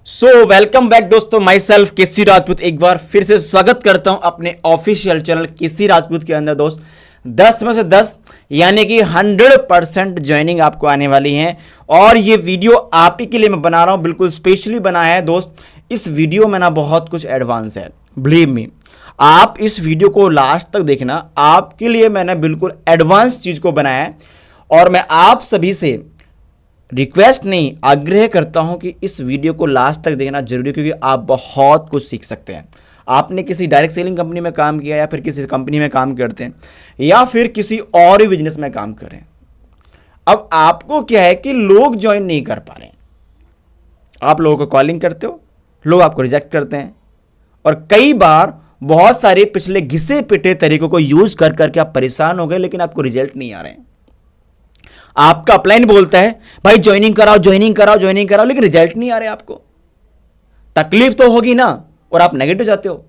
Welcome back दोस्तों, my self केसी राजपूत एक बार फिर से स्वागत करता हूं अपने ऑफिशियल चैनल केसी राजपूत के अंदर। दोस्त 10 में से 10 यानी कि 100% ज्वाइनिंग आपको आने वाली है और ये वीडियो आप ही के लिए मैं बना रहा हूं, बिल्कुल स्पेशली बनाया है दोस्त। इस वीडियो में ना बहुत कुछ एडवांस है, बिलीव मी। आप इस वीडियो को लास्ट तक देखना, आपके लिए मैंने बिल्कुल एडवांस चीज को बनाया है और मैं आप सभी से रिक्वेस्ट नहीं, आग्रह करता हूं कि इस वीडियो को लास्ट तक देखना जरूरी है, क्योंकि आप बहुत कुछ सीख सकते हैं। आपने किसी डायरेक्ट सेलिंग कंपनी में काम किया या फिर किसी कंपनी में काम करते हैं या फिर किसी और ही बिजनेस में काम कर रहे हैं। अब आपको क्या है कि लोग ज्वाइन नहीं कर पा रहे हैं। आप लोगों को कॉलिंग करते हो, लोग आपको रिजेक्ट करते हैं और कई बार बहुत सारे पिछले घिसे पिटे तरीकों को यूज कर करके आप परेशान हो गए, लेकिन आपको रिजल्ट नहीं आ रहे हैं। आपका अपलाइन बोलता है भाई ज्वाइनिंग कराओ ज्वाइनिंग कराओ ज्वाइनिंग कराओ, लेकिन रिजल्ट नहीं आ रहे आपको। तकलीफ तो होगी ना, और आप नेगेटिव जाते हो।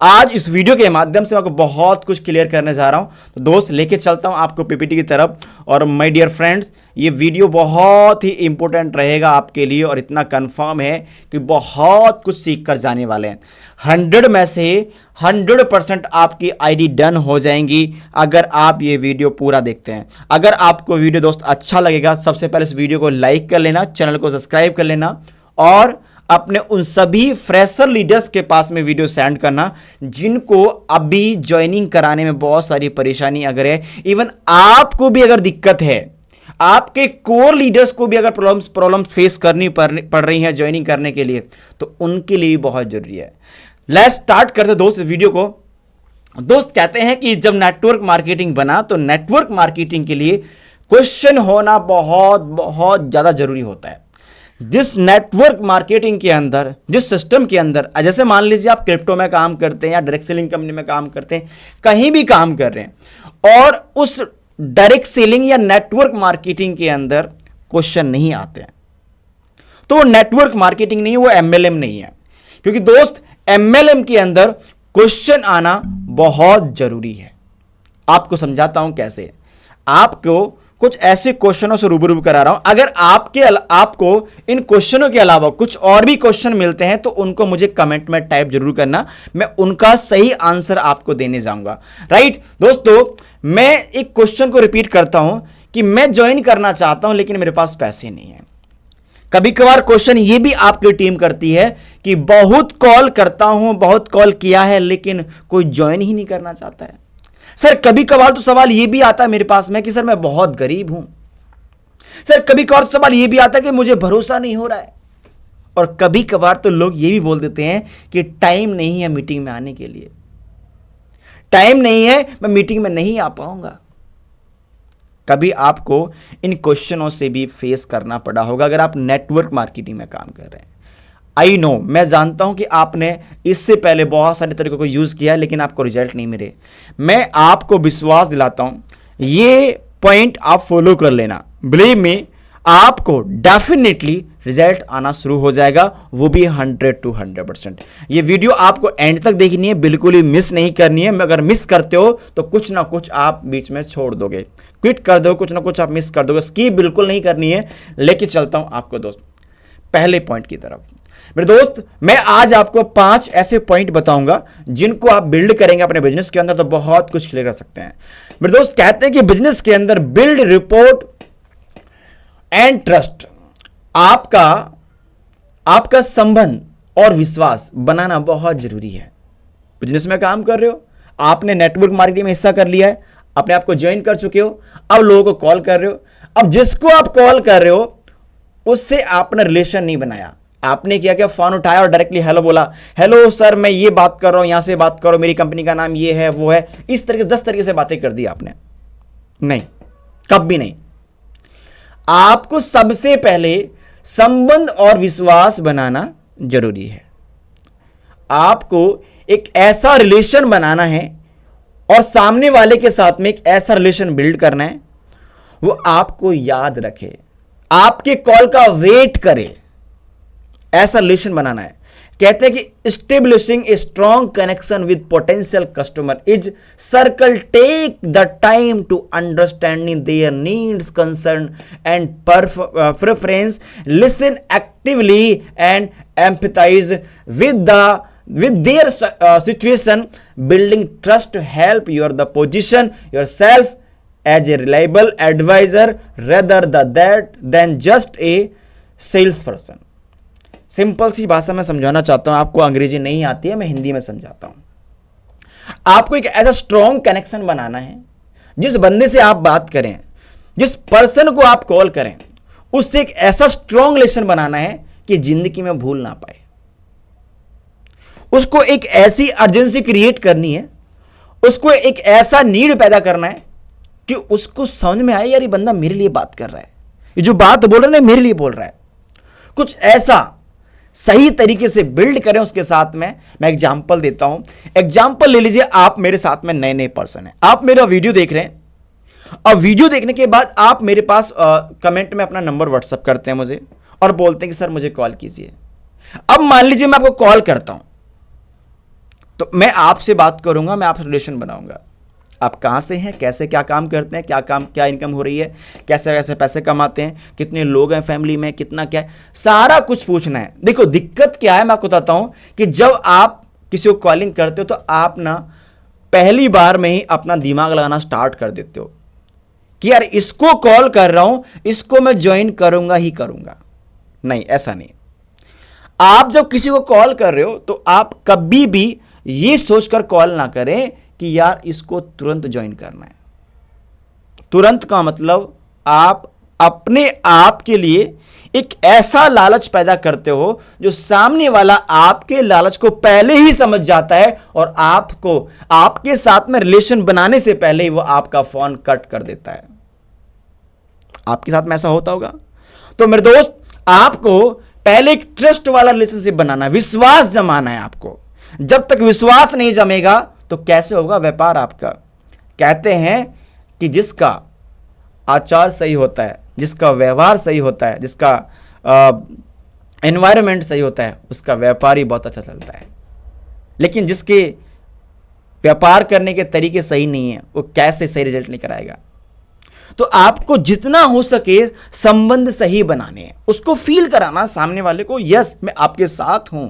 आज इस वीडियो के माध्यम से मैं आपको बहुत कुछ क्लियर करने जा रहा हूं, तो दोस्त लेके चलता हूं आपको पीपीटी की तरफ। और माय डियर फ्रेंड्स, ये वीडियो बहुत ही इंपॉर्टेंट रहेगा आपके लिए और इतना कंफर्म है कि बहुत कुछ सीख कर जाने वाले हैं। 100 में से 100% आपकी आईडी डन हो जाएंगी अगर आप ये वीडियो पूरा देखते हैं। अगर आपको वीडियो दोस्त अच्छा लगेगा, सबसे पहले इस वीडियो को लाइक कर लेना, चैनल को सब्सक्राइब कर लेना और अपने उन सभी फ्रेशर लीडर्स के पास में वीडियो सेंड करना जिनको अभी ज्वाइनिंग कराने में बहुत सारी परेशानी अगर है। इवन आपको भी अगर दिक्कत है, आपके कोर लीडर्स को भी अगर प्रॉब्लम्स फेस करनी पड़ रही है ज्वाइनिंग करने के लिए, तो उनके लिए भी बहुत जरूरी है। लेट्स स्टार्ट करते दोस्त वीडियो को। दोस्त कहते हैं कि जब नेटवर्क मार्केटिंग बना तो नेटवर्क मार्केटिंग के लिए क्वेश्चन होना बहुत बहुत ज्यादा जरूरी होता है। जिस नेटवर्क मार्केटिंग के अंदर, जिस सिस्टम के अंदर, जैसे मान लीजिए आप क्रिप्टो में काम करते हैं या डायरेक्ट सेलिंग कंपनी में काम करते हैं, कहीं भी काम कर रहे हैं और उस डायरेक्ट सेलिंग या नेटवर्क मार्केटिंग के अंदर क्वेश्चन नहीं आते हैं, तो वो नेटवर्क मार्केटिंग नहीं है, वो एमएलएम नहीं है। क्योंकि दोस्त एमएलएम के अंदर क्वेश्चन आना बहुत जरूरी है। आपको समझाता हूं कैसे। आपको कुछ ऐसे क्वेश्चनों से रूबरू करा रहा हूं। अगर आपको इन क्वेश्चनों के अलावा कुछ और भी क्वेश्चन मिलते हैं तो उनको मुझे कमेंट में टाइप जरूर करना, मैं उनका सही आंसर आपको देने जाऊंगा। राइट दोस्तों, मैं एक क्वेश्चन को रिपीट करता हूं कि मैं ज्वाइन करना चाहता हूं लेकिन मेरे पास पैसे नहीं है। कभी कभार क्वेश्चन ये भी आपकी टीम करती है कि बहुत कॉल करता हूं, बहुत कॉल किया है लेकिन कोई ज्वाइन ही नहीं करना चाहता है। सर कभी कभार तो सवाल ये भी आता है मेरे पास में कि सर मैं बहुत गरीब हूं। सर कभी कभार तो सवाल ये भी आता है कि मुझे भरोसा नहीं हो रहा है। और कभी कभार तो लोग ये भी बोल देते हैं कि टाइम नहीं है मीटिंग में आने के लिए, टाइम नहीं है, मैं मीटिंग में नहीं आ पाऊंगा। कभी आपको इन क्वेश्चनों से भी फेस करना पड़ा होगा अगर आप नेटवर्क मार्केटिंग में काम कर रहे हैं। आई नो, मैं जानता हूं कि आपने इससे पहले बहुत सारे तरीकों को यूज किया है लेकिन आपको रिजल्ट नहीं मिले। मैं आपको विश्वास दिलाता हूं, ये पॉइंट आप फॉलो कर लेना, बिलीव मी, आपको डेफिनेटली रिजल्ट आना शुरू हो जाएगा, वो भी 100 to 100%। ये वीडियो आपको एंड तक देखनी है, बिल्कुल ही मिस नहीं करनी है। अगर मिस करते हो तो कुछ ना कुछ आप बीच में छोड़ दोगे, क्विट कर दो, कुछ ना कुछ आप मिस कर दोगे। स्किप बिल्कुल नहीं करनी है। लेके चलता हूं आपको दोस्त पहले पॉइंट की तरफ। मेरे दोस्त, मैं आज आपको 5 ऐसे पॉइंट बताऊंगा जिनको आप बिल्ड करेंगे अपने बिजनेस के अंदर तो बहुत कुछ क्लियर कर सकते हैं। मेरे दोस्त कहते हैं कि बिजनेस के अंदर बिल्ड रिपोर्ट एंड ट्रस्ट, आपका संबंध और विश्वास बनाना बहुत जरूरी है। बिजनेस में काम कर रहे हो, आपने नेटवर्क मार्केटिंग में हिस्सा कर लिया है, अपने आप को ज्वाइन कर चुके हो, अब लोगों को कॉल कर रहे हो। अब जिसको आप कॉल कर रहे हो उससे आपने रिलेशन नहीं बनाया। आपने क्या फोन उठाया और डायरेक्टली हेलो बोला, हेलो सर मैं ये बात कर रहा हूं, यहां से बात करो, मेरी कंपनी का नाम ये है वो है, इस तरीके 10 तरीके से बातें कर दी आपने। नहीं, कभी नहीं। आपको सबसे पहले संबंध और विश्वास बनाना जरूरी है। आपको एक ऐसा रिलेशन बनाना है और सामने वाले के साथ में एक ऐसा रिलेशन बिल्ड करना है वो आपको याद रखे, आपके कॉल का वेट करे, ऐसा रिलेशन बनाना है। कहते हैं कि establishing a strong connection with potential customer is circle take the time to understanding their needs concern and preference, listen actively and empathise with their situation, building trust to help you the position yourself as a reliable advisor rather than just a salesperson. Simple सी भाषा में समझाना चाहता हूं, आपको अंग्रेजी नहीं आती है, मैं हिंदी में समझाता हूं। आपको एक ऐसा स्ट्रॉन्ग कनेक्शन बनाना है, जिस बंदे से आप बात करें, जिस पर्सन को आप कॉल करें, उससे एक ऐसा स्ट्रॉन्ग रिलेशन बनाना है कि जिंदगी में भूल ना पाए। उसको एक ऐसी अर्जेंसी क्रिएट करनी है, उसको एक ऐसा नीड पैदा करना है कि उसको समझ में आए, यार ये बंदा मेरे लिए बात कर रहा है, ये जो बात बोल रहा है मेरे लिए बोल रहा है। कुछ ऐसा सही तरीके से बिल्ड करें उसके साथ में। मैं एग्जांपल देता हूं, एग्जांपल ले लीजिए, आप मेरे साथ में नए नए पर्सन हैं, आप मेरा वीडियो देख रहे हैं, और वीडियो देखने के बाद आप मेरे पास कमेंट में अपना नंबर व्हाट्सअप करते हैं मुझे और बोलते हैं कि सर मुझे कॉल कीजिए। अब मान लीजिए मैं आपको कॉल करता हूं, तो मैं आपसे बात करूंगा, मैं आपसे रिलेशन बनाऊंगा। आप कहां से हैं, कैसे क्या काम करते हैं, क्या इनकम हो रही है, कैसे कैसे पैसे कमाते हैं, कितने लोग हैं फैमिली में, कितना क्या है, सारा कुछ पूछना है। देखो दिक्कत क्या है, मैं आपको बताता हूं कि जब आप किसी को कॉलिंग करते हो तो आप ना पहली बार में ही अपना दिमाग लगाना स्टार्ट कर देते हो कि यार इसको कॉल कर रहा हूं, इसको मैं ज्वाइन करूंगा ही करूंगा। नहीं, ऐसा नहीं। आप जब किसी को कॉल कर रहे हो तो आप कभी भी ये सोचकर कॉल ना करें कि यार इसको तुरंत ज्वाइन करना है। तुरंत का मतलब आप अपने आप के लिए एक ऐसा लालच पैदा करते हो जो सामने वाला आपके लालच को पहले ही समझ जाता है और आपको आपके साथ में रिलेशन बनाने से पहले ही वो आपका फोन कट कर देता है। आपके साथ में ऐसा होता होगा? तो मेरे दोस्त, आपको पहले एक ट्रस्ट वाला रिलेशनशिप बनाना है, विश्वास जमाना है आपको। जब तक विश्वास नहीं जमेगा तो कैसे होगा व्यापार आपका? कहते हैं कि जिसका आचार सही होता है, जिसका व्यवहार सही होता है, जिसका एनवायरनमेंट सही होता है, उसका व्यापार ही बहुत अच्छा चलता है। लेकिन जिसके व्यापार करने के तरीके सही नहीं है, वो कैसे सही रिजल्ट लेकर आएगा? तो आपको जितना हो सके संबंध सही बनाने हैं, उसको फील कराना सामने वाले को, यस मैं आपके साथ हूं,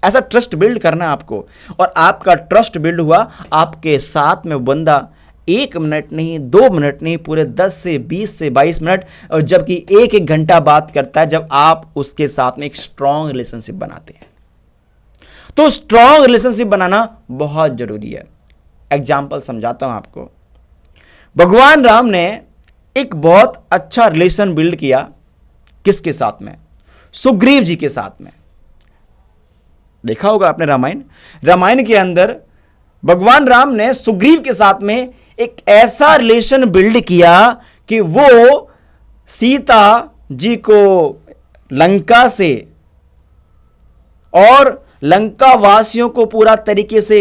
ऐसा ट्रस्ट बिल्ड करना है आपको। और आपका ट्रस्ट बिल्ड हुआ, आपके साथ में बंदा 1 मिनट नहीं, 2 मिनट नहीं, पूरे 10 से 20 से 22 मिनट, और जबकि 1-1 घंटा बात करता है, जब आप उसके साथ में एक स्ट्रॉन्ग रिलेशनशिप बनाते हैं। तो स्ट्रॉन्ग रिलेशनशिप बनाना बहुत जरूरी है। एग्जाम्पल समझाता हूं आपको। भगवान राम ने एक बहुत अच्छा रिलेशन बिल्ड किया, किसके साथ में? सुग्रीव जी के साथ में। देखा होगा आपने रामायण के अंदर भगवान राम ने सुग्रीव के साथ में एक ऐसा रिलेशन बिल्ड किया कि वो सीता जी को लंका से और लंका वासियों को पूरा तरीके से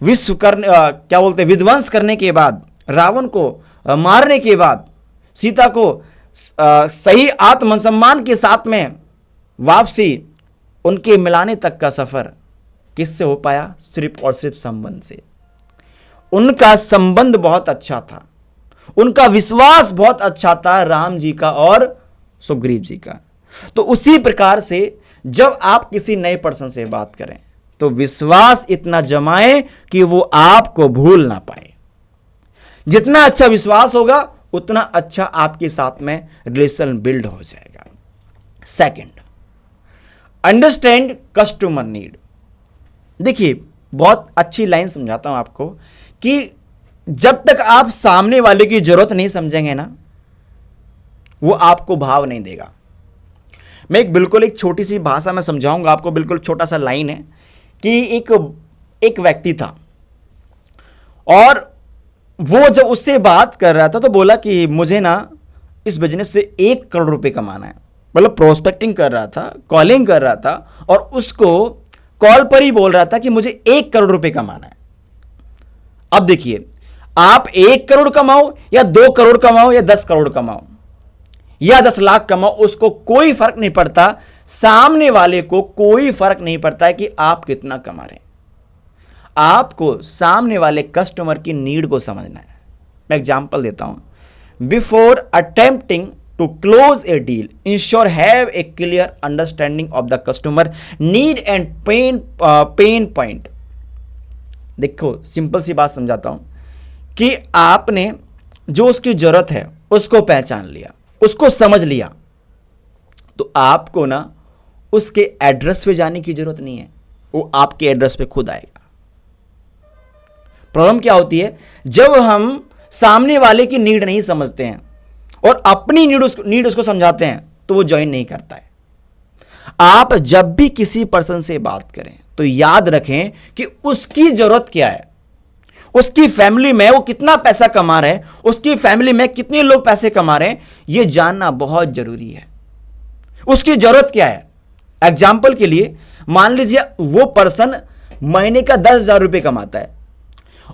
विध्वंस करने के बाद, रावण को मारने के बाद, सीता को सही आत्मसम्मान के साथ में वापसी, उनके मिलाने तक का सफर किससे हो पाया? सिर्फ और सिर्फ संबंध से। उनका संबंध बहुत अच्छा था, उनका विश्वास बहुत अच्छा था, राम जी का और सुग्रीव जी का। तो उसी प्रकार से जब आप किसी नए पर्सन से बात करें तो विश्वास इतना जमाएं कि वो आपको भूल ना पाए। जितना अच्छा विश्वास होगा उतना अच्छा आपके साथ में रिलेशन बिल्ड हो जाएगा। Second, understand customer need. देखिए, बहुत अच्छी लाइन समझाता हूं आपको कि जब तक आप सामने वाले की जरूरत नहीं समझेंगे ना, वो आपको भाव नहीं देगा। मैं एक छोटी सी भाषा में समझाऊंगा आपको, बिल्कुल छोटा सा लाइन है कि एक व्यक्ति था और वो जब उससे बात कर रहा था तो बोला कि मुझे ना इस बिजनेस से 1 करोड़ रुपए कमाना है। मतलब प्रोस्पेक्टिंग कर रहा था, कॉलिंग कर रहा था और उसको कॉल पर ही बोल रहा था कि मुझे 1 करोड़ रुपए कमाना है। अब देखिए, आप 1 करोड़ कमाओ या 2 करोड़ कमाओ या 10 करोड़ कमाओ, या 10 लाख कमाओ, उसको कोई फर्क नहीं पड़ता, सामने वाले को कोई फर्क नहीं पड़ता है कि आप कितना कमा रहे हैं। आपको सामने वाले कस्टमर की नीड को समझना है। मैं एग्जांपल देता हूं। Before attempting to close a deal, ensure have a clear understanding of the customer need and pain point. देखो सिंपल सी बात समझाता हूं कि आपने जो उसकी जरूरत है उसको पहचान लिया, उसको समझ लिया, तो आपको ना उसके एड्रेस पे जाने की जरूरत नहीं है, वो आपके एड्रेस पे खुद आएगा। प्रॉब्लम क्या होती है, जब हम सामने वाले की नीड नहीं समझते हैं और अपनी नीड उसको समझाते हैं तो वो ज्वाइन नहीं करता है। आप जब भी किसी पर्सन से बात करें तो याद रखें कि उसकी जरूरत क्या है, उसकी फैमिली में वो कितना पैसा कमा रहे हैं, उसकी फैमिली में कितने लोग पैसे कमा रहे हैं, यह जानना बहुत जरूरी है। उसकी जरूरत क्या है। एग्जाम्पल के लिए मान लीजिए वो पर्सन महीने का 10,000 रुपये कमाता है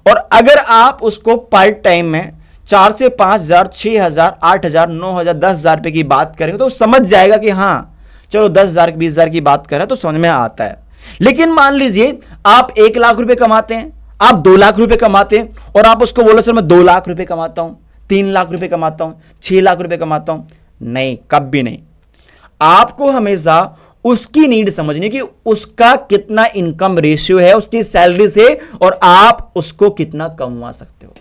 और अगर आप उसको पार्ट टाइम में 4 से 5,000, 6,000, 8,000, 9,000, 10,000 रुपये की बात करेंगे तो समझ जाएगा कि हाँ चलो 10,000, 20,000 की बात करें तो समझ में आता है। लेकिन मान लीजिए आप 1 लाख रुपए कमाते हैं, आप 2 लाख रुपए कमाते हैं और आप उसको बोलो सर मैं 2 लाख रुपए कमाता हूं, 3 लाख रुपए कमाता हूं, 6 लाख रुपए कमाता हूं, नहीं, कभी नहीं। आपको हमेशा उसकी नीड समझनी कि उसका कितना इनकम रेशियो है उसकी सैलरी से और आप उसको कितना कमा सकते हो,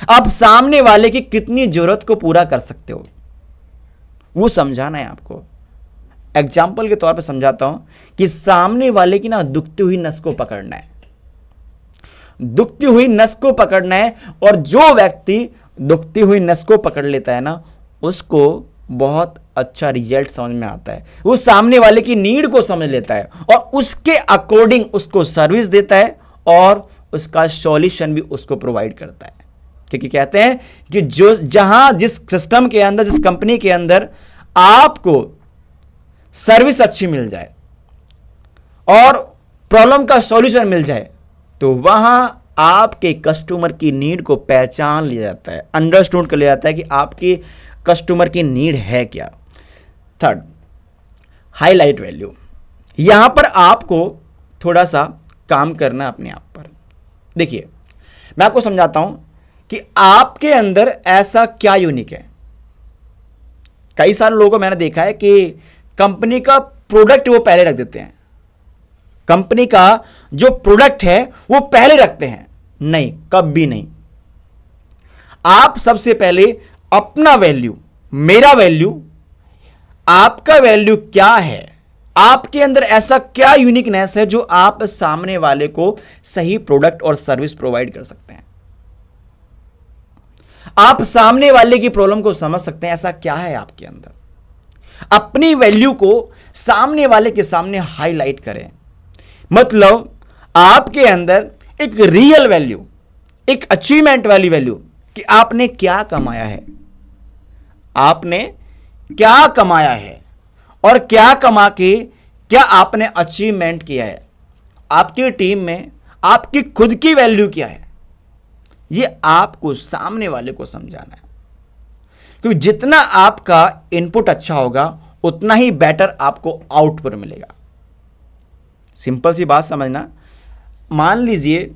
आप सामने वाले की कितनी जरूरत को पूरा कर सकते हो, वो समझाना है आपको। एग्जाम्पल के तौर पे समझाता हूं कि सामने वाले की ना दुखती हुई नस को पकड़ना है, दुखती हुई नस को पकड़ना है, और जो व्यक्ति दुखती हुई नस को पकड़ लेता है ना उसको बहुत अच्छा रिजल्ट समझ में आता है। वो सामने वाले की नीड को समझ लेता है और उसके अकॉर्डिंग उसको सर्विस देता है और उसका सॉल्यूशन भी उसको प्रोवाइड करता है। क्योंकि कहते हैं कि जो जहां जिस सिस्टम के अंदर, जिस कंपनी के अंदर आपको सर्विस अच्छी मिल जाए और प्रॉब्लम का सॉल्यूशन मिल जाए तो वहां आपके कस्टमर की नीड को पहचान लिया जाता है, अंडरस्टूड कर लिया जाता है कि आपकी कस्टमर की नीड है क्या। Third, highlight value. यहां पर आपको थोड़ा सा काम करना अपने आप पर। देखिए मैं आपको समझाता हूं कि आपके अंदर ऐसा क्या यूनिक है। कई सारे लोगों को मैंने देखा है कि कंपनी का प्रोडक्ट वो पहले रख देते हैं, कंपनी का जो प्रोडक्ट है वो पहले रखते हैं। नहीं, कभी नहीं। आप सबसे पहले अपना वैल्यू, मेरा वैल्यू, आपका वैल्यू क्या है, आपके अंदर ऐसा क्या यूनिकनेस है जो आप सामने वाले को सही प्रोडक्ट और सर्विस प्रोवाइड कर सकते हैं। आप सामने वाले की प्रॉब्लम को समझ सकते हैं, ऐसा क्या है आपके अंदर। अपनी वैल्यू को सामने वाले के सामने हाईलाइट करें। मतलब आपके अंदर एक रियल वैल्यू, एक अचीवमेंट वाली वैल्यू कि आपने क्या कमाया है, आपने क्या कमाया है और क्या कमा के क्या आपने अचीवमेंट किया है, आपकी टीम में आपकी खुद की वैल्यू क्या है, ये आपको सामने वाले को समझाना है। क्योंकि जितना आपका इनपुट अच्छा होगा उतना ही बेटर आपको आउटपुट मिलेगा। सिंपल सी बात समझना। मान लीजिए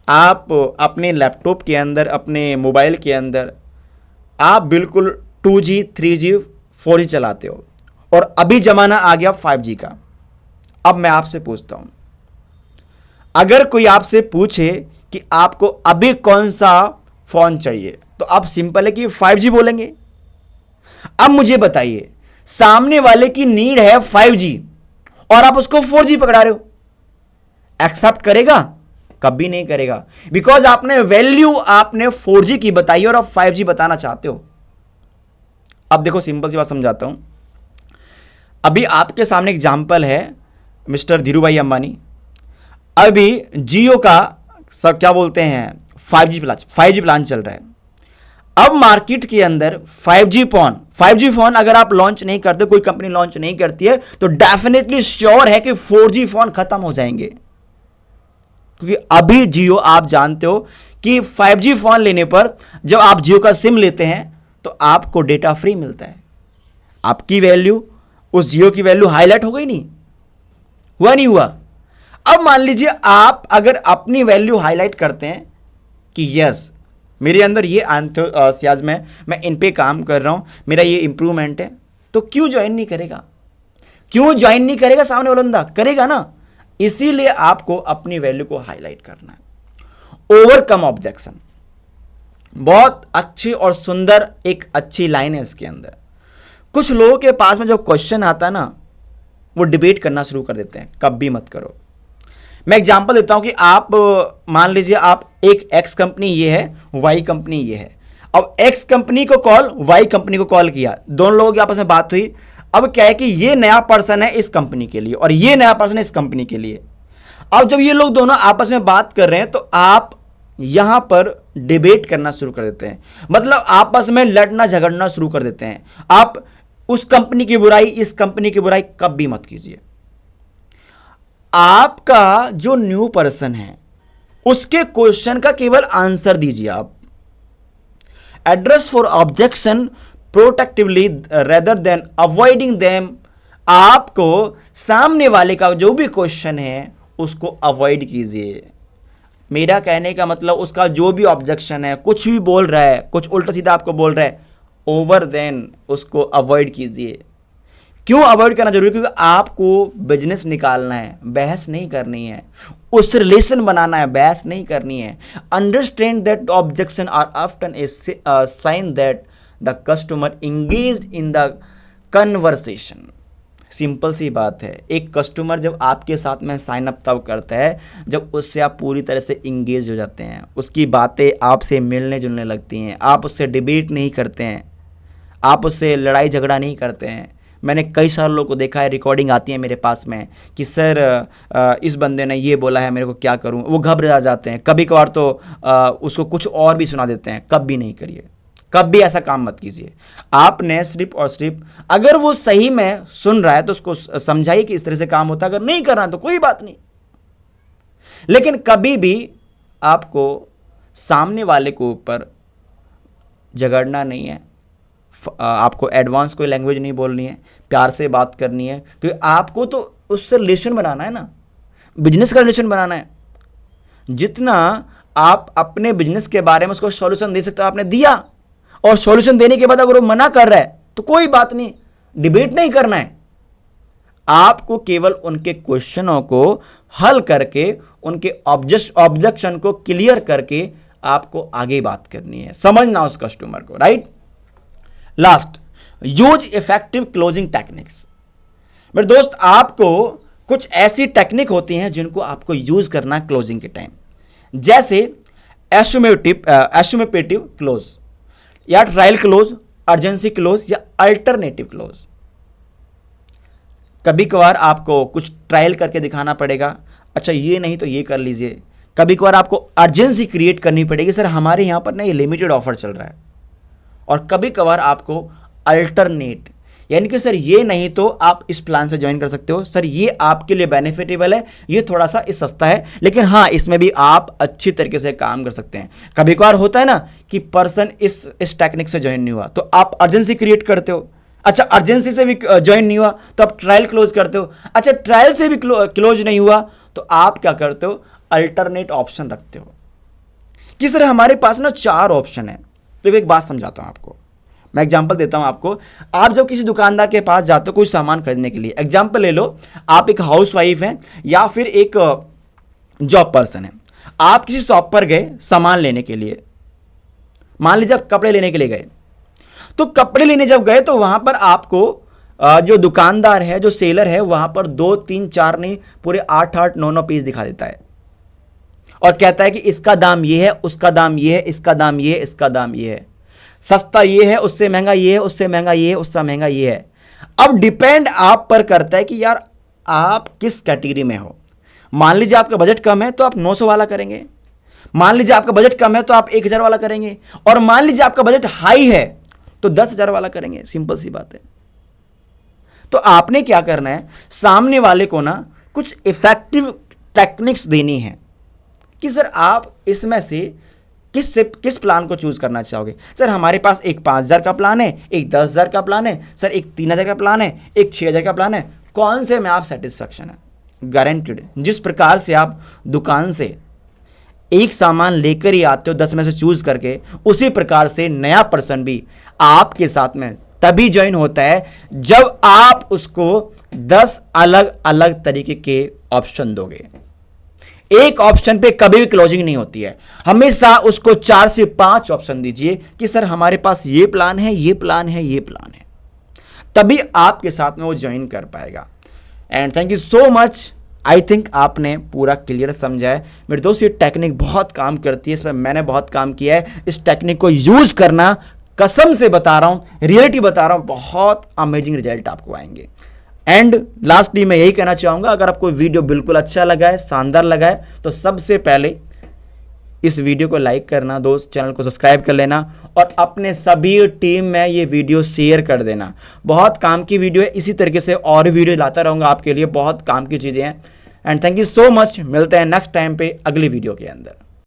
आप अपने लैपटॉप के अंदर, अपने मोबाइल के अंदर आप बिल्कुल 2G, 3G, 4G चलाते हो और अभी ज़माना आ गया 5G का। अब मैं आपसे पूछता हूं, अगर कोई आपसे पूछे कि आपको अभी कौन सा फ़ोन चाहिए तो आप सिंपल है कि 5G बोलेंगे। अब मुझे बताइए, सामने वाले की नीड है 5G और आप उसको 4G पकड़ा रहे हो, एक्सेप्ट करेगा? कभी नहीं करेगा, बिकॉज आपने वैल्यू आपने 4G की बताई और आप 5G बताना चाहते हो। अब देखो सिंपल सी बात समझाता हूं। अभी आपके सामने एग्जाम्पल है मिस्टर धीरू भाई अंबानी। अभी जियो का सब क्या बोलते हैं 5G प्लान चल रहा है। अब मार्केट के अंदर 5G फोन अगर आप लॉन्च नहीं करते, कोई कंपनी लॉन्च नहीं करती है तो डेफिनेटली श्योर है कि 4G फोन खत्म हो जाएंगे। क्योंकि अभी जियो, आप जानते हो कि 5G फोन लेने पर जब आप जियो का सिम लेते हैं तो आपको डेटा फ्री मिलता है। आपकी वैल्यू, उस जियो की वैल्यू हाईलाइट हो गई, नहीं हुआ, नहीं हुआ। अब मान लीजिए आप अगर अपनी वैल्यू हाईलाइट करते हैं कि यस मेरे अंदर ये एंथुसियाज्म है, मैं इन पे काम कर रहा हूं, मेरा ये इंप्रूवमेंट है, तो क्यों ज्वाइन नहीं करेगा? क्यों ज्वाइन नहीं करेगा? सामने वाला बंदा करेगा ना। इसीलिए आपको अपनी वैल्यू को हाईलाइट करना है। ओवरकम ऑब्जेक्शन, बहुत अच्छी और सुंदर एक अच्छी लाइन है इसके अंदर। कुछ लोगों के पास में जब क्वेश्चन आता है ना, वो डिबेट करना शुरू कर देते हैं। कभी मत करो। मैं एग्जांपल देता हूं कि आप मान लीजिए आप एक एक्स कंपनी ये है, वाई कंपनी ये है। अब एक्स कंपनी को कॉल, वाई कंपनी को कॉल किया, दोनों लोगों की आपस में बात हुई। अब क्या है कि ये नया पर्सन है इस कंपनी के लिए और ये नया पर्सन है इस कंपनी के लिए। अब जब ये लोग दोनों आपस में बात कर रहे हैं तो आप यहां पर डिबेट करना शुरू कर देते हैं, मतलब आपस में लड़ना झगड़ना शुरू कर देते हैं। आप उस कंपनी की बुराई, इस कंपनी की बुराई कभी मत कीजिए। आपका जो न्यू पर्सन है उसके क्वेश्चन का केवल आंसर दीजिए। आप address for objection protectively rather than avoiding them. आपको सामने वाले का जो भी क्वेश्चन है उसको अवॉइड कीजिए। मेरा कहने का मतलब उसका जो भी ऑब्जेक्शन है, कुछ भी बोल रहा है, कुछ उल्टा सीधा आपको बोल रहा है, ओवर देन उसको अवॉइड कीजिए। क्यों अवॉइड करना जरूरी? क्योंकि आपको बिजनेस निकालना है, बहस नहीं करनी है। उससे रिलेशन बनाना है, बहस नहीं करनी है। Understand that objection are often a sign that the customer engaged in the conversation. Simple सी बात है। एक कस्टमर जब आपके साथ में साइन अप तब करता है जब उससे आप पूरी तरह से इंगेज हो जाते हैं, उसकी बातें आपसे मिलने जुलने लगती हैं, आप उससे डिबेट नहीं करते हैं, आप उससे लड़ाई झगड़ा नहीं करते हैं। मैंने कई सारे लोगों को देखा है, रिकॉर्डिंग आती है मेरे पास में कि सर इस बंदे ने ये बोला है, मेरे को क्या करूं। वो घबरा जाते हैं। कभी कभार तो उसको कुछ और भी सुना देते हैं। कभी नहीं करिए, कभी ऐसा काम मत कीजिए। आपने सिर्फ और सिर्फ, अगर वो सही में सुन रहा है तो उसको समझाइए कि इस तरह से काम होता है। अगर नहीं कर रहा है तो कोई बात नहीं, लेकिन कभी भी आपको सामने वाले के ऊपर झगड़ना नहीं है। आपको एडवांस कोई लैंग्वेज नहीं बोलनी है, प्यार से बात करनी है, क्योंकि आपको तो उससे रिलेशन बनाना है ना, बिजनेस का रिलेशन बनाना है। जितना आप अपने बिजनेस के बारे में उसको सॉल्यूशन दे सकते हो आपने दिया, और सॉल्यूशन देने के बाद अगर वो मना कर रहा है तो कोई बात नहीं, डिबेट नहीं करना है। आपको केवल उनके क्वेश्चनों को हल करके, उनके ऑब्जेक्शन को क्लियर करके आपको आगे बात करनी है, समझना उस कस्टमर को, right. Last, use effective closing techniques. मेरे दोस्त, आपको कुछ ऐसी टेक्निक होती हैं जिनको आपको यूज करना है क्लोजिंग के टाइम, जैसे एस्यूमेटिव क्लोज या ट्रायल क्लोज, अर्जेंसी क्लोज या अल्टरनेटिव क्लोज। कभी कभार आपको कुछ ट्रायल करके दिखाना पड़ेगा, अच्छा ये नहीं तो ये कर लीजिए। कभी कभार आपको अर्जेंसी क्रिएट करनी पड़ेगी, सर हमारे यहाँ पर ना ये लिमिटेड ऑफर चल रहा है। और कभी कभार आपको अल्टरनेट, यानी कि सर ये नहीं तो आप इस प्लान से ज्वाइन कर सकते हो, सर ये आपके लिए बेनिफिटेबल है, ये थोड़ा सा इस सस्ता है, लेकिन हाँ इसमें भी आप अच्छी तरीके से काम कर सकते हैं। कभी कभार होता है ना कि पर्सन इस टेक्निक से ज्वाइन नहीं हुआ तो आप अर्जेंसी क्रिएट करते हो। अच्छा, अर्जेंसी से भी ज्वाइन नहीं हुआ तो आप ट्रायल क्लोज करते हो। अच्छा, ट्रायल से भी क्लोज नहीं हुआ तो आप क्या करते हो, अल्टरनेट ऑप्शन रखते हो कि सर हमारे पास ना 4 ऑप्शन है। तो एक बात समझाता हूं आपको, मैं एग्जांपल देता हूं आपको। आप जब किसी दुकानदार के पास जाते हो कोई सामान खरीदने के लिए, एग्जांपल ले लो, आप एक हाउसवाइफ हैं या फिर एक जॉब पर्सन है। आप किसी शॉप पर गए सामान लेने के लिए, मान लीजिए आप कपड़े लेने के लिए गए, तो कपड़े लेने जब गए तो वहां पर आपको जो दुकानदार है, जो सेलर है, वहां पर 2, 3, 4 नहीं पूरे 8, 8, 9 पीस दिखा देता है और कहता है कि इसका दाम ये है, उसका दाम ये है, इसका दाम ये है, इसका दाम ये है, सस्ता ये है, उससे महंगा ये है, उससे महंगा ये है, उससे महंगा ये है। अब डिपेंड आप पर करता है कि यार आप किस कैटेगरी में हो। मान लीजिए आपका बजट कम है तो आप 900 वाला करेंगे, मान लीजिए आपका बजट कम है तो आप 1000 वाला करेंगे, और मान लीजिए आपका बजट हाई है तो 10,000 वाला करेंगे। सिंपल सी बात है। तो आपने क्या करना है, सामने वाले को ना कुछ इफेक्टिव टेक्निक्स देनी है कि सर आप इसमें से किस प्लान को चूज करना चाहोगे? सर हमारे पास एक 5,000 का प्लान है, एक 10,000 का प्लान है, सर एक 3,000 का प्लान है, एक 6,000 का प्लान है, कौन से में आप सेटिस्फेक्शन है? गारंटेड जिस प्रकार से आप दुकान से एक सामान लेकर ही आते हो 10 में से चूज करके, उसी प्रकार से नया पर्सन भी आपके साथ में तभी ज्वाइन होता है जब आप उसको 10 अलग अलग तरीके के ऑप्शन दोगे। एक ऑप्शन पे कभी भी क्लोजिंग नहीं होती है, हमेशा उसको 4 से 5 ऑप्शन दीजिए कि सर हमारे पास ये प्लान है, ये प्लान है, ये प्लान है, तभी आपके साथ में वो ज्वाइन कर पाएगा। And thank you so much. I think आपने पूरा क्लियर समझा है मेरे दोस्त। ये टेक्निक बहुत काम करती है, इसमें मैंने बहुत काम किया है। इस टेक्निक को यूज करना, कसम से बता रहा हूं, रियलिटी बता रहा हूं, बहुत अमेजिंग रिजल्ट आपको आएंगे। एंड लास्टली मैं यही कहना चाहूंगा, अगर आपको वीडियो बिल्कुल अच्छा लगा है, शानदार लगा है, तो सबसे पहले इस वीडियो को लाइक करना दोस्त, चैनल को सब्सक्राइब कर लेना और अपने सभी टीम में ये वीडियो शेयर कर देना। बहुत काम की वीडियो है, इसी तरीके से और वीडियो लाता रहूंगा आपके लिए, बहुत काम की चीज़ें हैं। And thank you so much. मिलते हैं नेक्स्ट टाइम पे अगली वीडियो के अंदर।